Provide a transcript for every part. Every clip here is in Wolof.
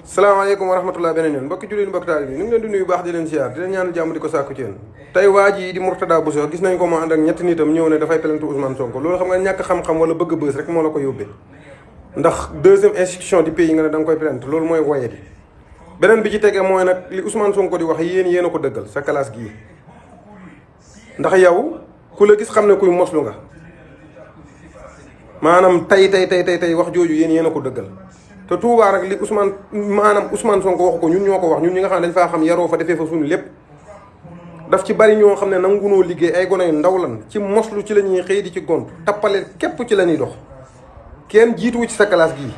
salaamaaleykum wa rahmatulah beneen yoon mbokki jullit mbokki taalibe bi ñu ngi leen di nuyu baax di leen siyaar di leen ñaanal jàmm di ko sàkku ci yéen tey waa ji di Mourtada Bousso gis nañ ko moo ànd ak ñetti nitam ñëw ne dafay plainte Ousmane Sonko loolu xam nga ñàkk xam-xam wala bëgg bës rek moo la ko yóbbee ndax deuxième institution du pays nga ne da nga koy plainte loolu mooy woye di beneen bi ci tegee mooy nag li Ousmane Sonko di wax yéen a ko dëggal sa classe gii ndax yow ku la gis xam ne kuy moslu nga maanaam tey wax jooju yéen a ko dëggal te Touba rek li Ousmane Sonko waxu ko ñun ñoo ko wax ñun ñi nga xam ne dañ faa xam yaroo fa defee fa suñu lépp daf ci bari ñoo xam ne nangunoo liggéey ay gone yu ndaw lan ci moslu ci la ñuy xëy di ci gont tappale képp ci la ñuy dox kenn jiituwu ci sa classe gii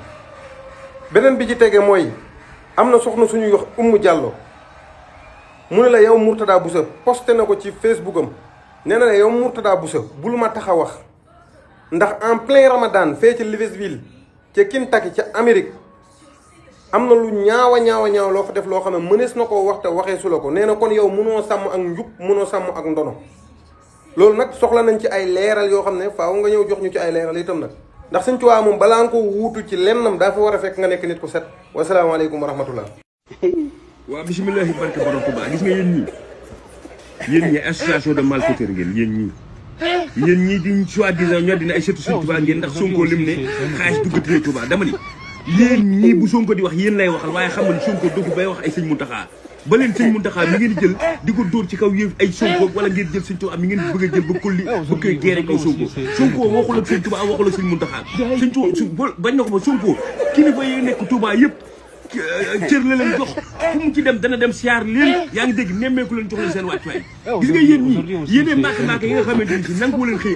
beneen bi ci tege mooy am na soxna suñuy wax Oumou Diallo mu ne la yow Mourtada Bousso posté na ko ci Facebook am nee na la yow Mourtada Bousso bul ma tax a wax ndax en plein Ramadan fee ci Louisville ca Kentucky ca Amérique am na lu ñaawa loo fa def loo xam ne mënees na koo wax te waxee su la ko nee na kon yow mënoo sàmm ak njub mënoo sàmm ak ndono loolu nag soxla nañ ci ay leeral yoo xam ne faaw nga ñëw jox ñu ci ay leeral itam nag ndax Sëñ Tuubaa moom balaa nga ko wuutu ci lennam daa fa war a fekk nga nekk nit ku set wasalaamaaleykum wa rahmatullah. waaw bisimilahi barke borom Tuubaa gis nga yéen ñii association de malfaiteurs ngeen yéen ñii di soi-disant ñoo dina ay sëtu Sëñ Tuubaa ngeen ndax Sonko lim ne xaalis dugg na Tuubaa dama ni yéen ñii bu Sonko di wax yéen lay waxal waaye xam nga Sonko dugg bay wax ay Sëñ Muntaxa ba leen Sëñ Muntaxa mi ngeen jël di ko dóor ci kaw yëf ay Sonko wala ngeen jël Sëñ Tuubaa mi ngeen bëgg a jël ba kulli ba koy geere kaw Sonko waxul ak Sëñ Tuubaa waxul ak Sëñ Muntaxa Sëñ Tuubaa bañ na ko ba Sonko kilifa yi nekk Tuubaa yëpp cër la leen jox fu mu ci dem dana dem siyaar leen yaa ngi dégg nemmeeku leen jox leen seen wàccuwaay gis nga yéen ñii yéenee maaka yi nga xamante ni si nangu leen xëy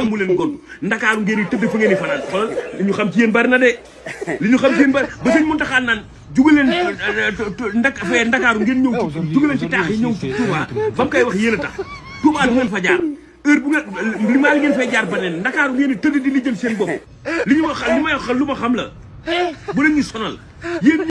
amu leen gont ndakaaru ngeen di tëdd fa ngeen di fanaan xoolal li ñu xam ci yéen bari na de li ñu xam ci yéen bari ba Sëñ Muntaxa naan jugaleen ndakaaru ngeen ñëw ci jugaleen ci taax yi ñëw ci Touba ba mu koy wax yéen a tax Touba du ngeen fa jaar heure bu ngeen li maa ngeen fay jaar ba neen ndakaaru ngeen di tëdd di li jël seen bopp li ñu wax li may wax lu ma xam la bu leen ñu sonal yéen